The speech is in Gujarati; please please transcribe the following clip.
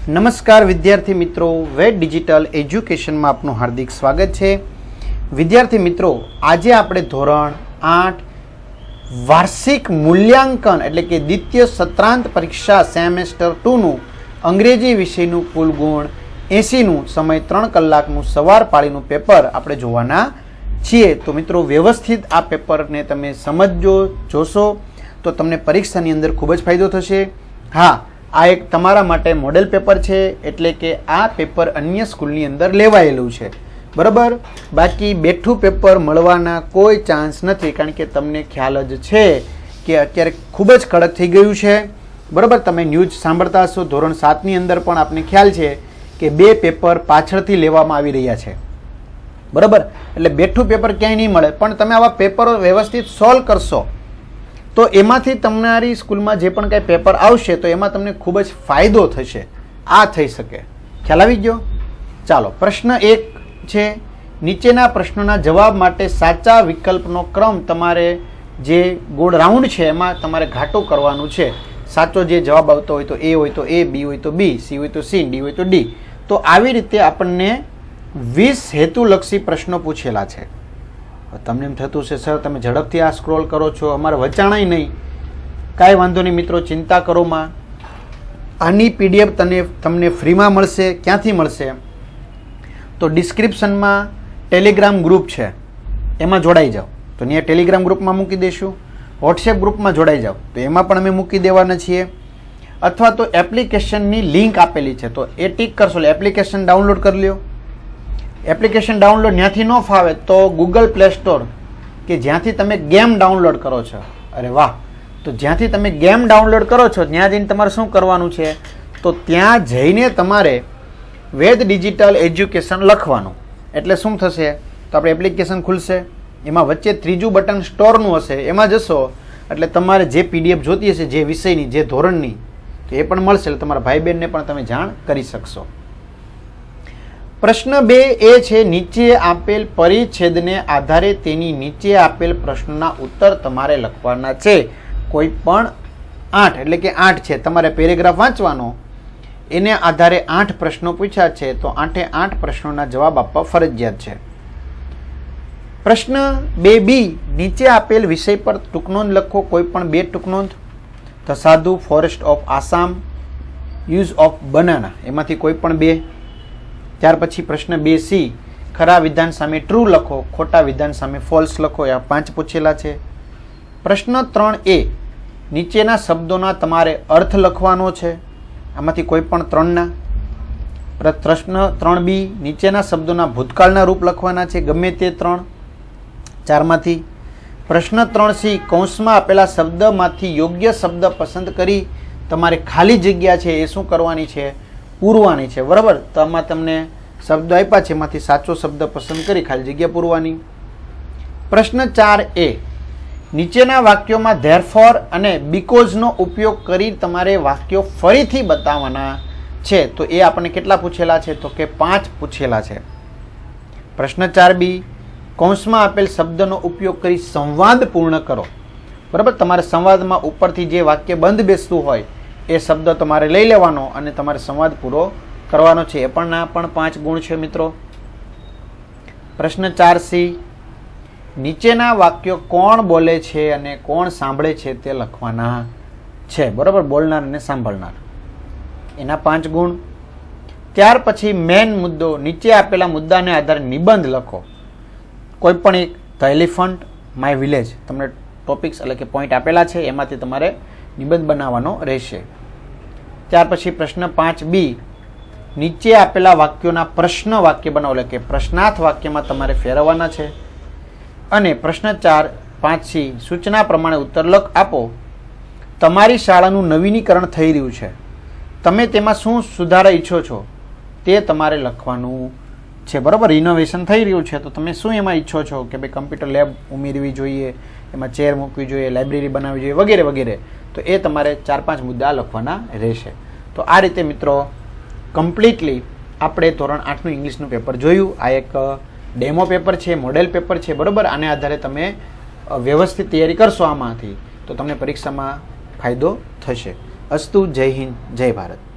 નમસ્કાર વિદ્યાર્થી મિત્રો, વેદ ડિજિટલ એજ્યુકેશનમાં આપનું હાર્દિક સ્વાગત છે. વિદ્યાર્થી મિત્રો, આજે આપણે ધોરણ 8 વાર્ષિક મૂલ્યાંકન એટલે કે દ્વિતીય સત્રાંત પરીક્ષા સેમેસ્ટર 2નું અંગ્રેજી વિષયનું કુલ ગુણ 80નું સમય 3 કલાકનું સવાર પાળીનું પેપર આપણે જોવાના છીએ. તો મિત્રો વ્યવસ્થિત આ પેપરને તમે જોશો તો તમને પરીક્ષાની અંદર ખૂબ જ ફાયદો થશે. હા, આ એક તમારા માટે મોડેલ પેપર છે, એટલે કે આ પેપર અન્ય સ્કૂલની અંદર લેવાયેલું છે, બરાબર. બાકી બેઠું પેપર મળવાના કોઈ ચાન્સ નથી, કારણ કે તમને ખ્યાલ જ છે કે અત્યારે ખૂબ જ કડક થઈ ગયું છે, બરાબર. તમે ન્યૂઝ સાંભળતા હશો, ધોરણ 7ની અંદર પણ આપને ખ્યાલ છે કે 2 પેપર પાછળથી લેવામાં આવી રહ્યા છે, બરાબર. એટલે બેઠું પેપર ક્યાંય નહીં મળે, પણ તમે આવા પેપરો વ્યવસ્થિત સોલ્વ કરશો તો એમાંથી તમારી સ્કૂલમાં જે પણ કાંઈ પેપર આવશે તો એમાં તમને ખૂબ જ ફાયદો થશે. આ થઈ શકે. ખ્યાલ આવી ગયો? ચાલો, પ્રશ્ન 1 છે. નીચેના પ્રશ્નોના જવાબ માટે સાચા વિકલ્પનો ક્રમ તમારે જે ગોળ રાઉન્ડ છે એમાં તમારે ઘાટું કરવાનું છે. સાચો જે જવાબ આવતો હોય તો A હોય તો A, B હોય તો B, C હોય તો C, D હોય તો D. તો આવી રીતે આપણને 20 હેતુલક્ષી પ્રશ્નો પૂછેલા છે. તમને એમ થતું છે સર તમે ઝડપથી આ સ્ક્રોલ કરો છો, અમારે વચાણાય નહીં. કાંઈ વાંધો નહીં મિત્રો, ચિંતા કરોમાં. આની PDF તમને ફ્રીમાં મળશે. ક્યાંથી મળશે? તો ડિસ્ક્રિપ્શનમાં ટેલિગ્રામ ગ્રુપ છે, એમાં જોડાઈ જાઓ તો ત્યાં ટેલિગ્રામ ગ્રુપમાં મૂકી દઈશું. વોટ્સએપ ગ્રુપમાં જોડાઈ જાઓ તો એમાં પણ અમે મૂકી દેવાના છીએ. અથવા તો એપ્લિકેશનની લિંક આપેલી છે તો એ ટીક કરશો એટલે એપ્લિકેશન ડાઉનલોડ કરી લ્યો. એપ્લિકેશન ડાઉનલોડ ત્યાંથી ન ફાવે તો ગૂગલ પ્લે સ્ટોર કે જ્યાંથી તમે ગેમ ડાઉનલોડ કરો છો, અરે વાહ, તો જ્યાંથી તમે ગેમ ડાઉનલોડ કરો છો ત્યાં જઈને તમારે શું કરવાનું છે, તો ત્યાં જઈને તમારે વેદ ડિજિટલ એજ્યુકેશન લખવાનું. એટલે શું થશે, તો આપણે એપ્લિકેશન ખુલશે, એમાં વચ્ચે ત્રીજું બટન સ્ટોરનું હશે, એમાં જશો એટલે તમારે જે PDF જોતી હશે, જે વિષયની, જે ધોરણની, તો એ પણ મળશે. એટલે તમારા ભાઈ બહેનને પણ તમે જાણ કરી શકશો. પ્રશ્ન 2 એ છે, નીચે આપેલ પરિચ્છેદને આધારે તેની નીચે આપેલ પ્રશ્નના ઉત્તર તમારે લખવાના છે. કોઈ પણ 8 એટલે કે 8 છે, તમારે પેરેગ્રાફ વાંચવાનો, એને આધારે 8 પ્રશ્નો પૂછ્યા છે, તો 8 પ્રશ્નોના જવાબ આપવા ફરજિયાત છે. પ્રશ્ન 2B, નીચે આપેલ વિષય પર ટૂંકનોંધ લખો. કોઈ પણ 2 ટૂંકનોંધ. ધ સાધુ, forest of Assam, use of banana, એમાંથી કોઈ પણ 2. ત્યાર પછી પ્રશ્ન 2C, ખરા વિધાન સામે ટ્રુ લખો, ખોટા વિધાન સામે ફોલ્સ લખો. આ 5 પૂછેલા છે. પ્રશ્ન 3A, નીચેના શબ્દોના તમારે અર્થ લખવાનો છે, આમાંથી કોઈ પણ 3ના. પ્રશ્ન 3B, નીચેના શબ્દોના ભૂતકાળના રૂપ લખવાના છે, ગમે તે 3, 4માંથી. પ્રશ્ન 3C, કૌંસમાં આપેલા શબ્દમાંથી યોગ્ય શબ્દ પસંદ કરી તમારે ખાલી જગ્યા છે એ શું કરવાની છે, પૂરવાની છે, બરાબર. તો આમાં તમને શબ્દ આપ્યા છે, એમાંથી સાચો શબ્દ પસંદ કરી ખાલી જગ્યા પૂરવાની. પ્રશ્ન 4A, નીચેના વાક્યોમાં ધેરફોર અને બીકોઝનો ઉપયોગ કરી તમારે વાક્યો ફરીથી બતાવવાના છે. તો એ આપણને કેટલા પૂછેલા છે, તો કે 5 પૂછેલા છે. પ્રશ્ન 4B, કૌંસમાં આપેલ શબ્દનો ઉપયોગ કરી સંવાદ પૂર્ણ કરો, બરાબર. તમારે સંવાદમાં ઉપરથી જે વાક્ય બંધ બેસતું હોય એ શબ્દ તમારે લઈ લેવાનો અને તમારે સંવાદ પૂરો કરવાનો છે. એ પણ 5 ગુણ છે મિત્રો. પ્રશ્ન 4C, નીચેના વાક્યો કોણ બોલે છે અને કોણ સાંભળે છે તે લખવાના છે, બરાબર. બોલનાર અને સાંભળનાર, એના 5 ગુણ. ત્યાર પછી મેન મુદ્દો, નીચે આપેલા મુદ્દાને આધારે નિબંધ લખો. કોઈ પણ એક, ધ એલિફન્ટ, માય વિલેજ, તમને ટોપિક્સ એટલે કે પોઈન્ટ આપેલા છે, એમાંથી તમારે નિબંધ બનાવવાનો રહેશે. ત્યાર પછી પ્રશ્ન 5B, નીચે આપેલા વાક્યોના પ્રશ્ન વાક્ય બનાવો, એટલે કે પ્રશ્નાર્થ વાક્યમાં તમારે ફેરવવાના છે. અને પ્રશ્ન 5C, સૂચના પ્રમાણે ઉત્તર આપો. તમારી શાળાનું નવીનીકરણ થઈ રહ્યું છે, તમે તેમાં શું સુધારા ઈચ્છો છો તે તમારે લખવાનું છે, બરાબર. રિનોવેશન થઈ રહ્યું છે તો તમે શું એમાં ઈચ્છો છો કે ભાઈ કમ્પ્યુટર લેબ ઉમેરવી જોઈએ, એમાં ચેર મૂકવી જોઈએ, લાઇબ્રેરી બનાવવી જોઈએ, વગેરે વગેરે. તો એ તમારે 4-5 મુદ્દા લખવાના રહેશે. તો આ રીતે મિત્રો કમ્પ્લીટલી આપણે ધોરણ 8નું ઇંગ્લિશનું પેપર જોયું. આ એક ડેમો પેપર છે, મોડેલ પેપર છે, બરાબર. આને આધારે તમે વ્યવસ્થિત તૈયારી કરશો આમાંથી તો તમને પરીક્ષામાં ફાયદો થશે. અસ્તુ. જય હિન્દ, જય ભારત.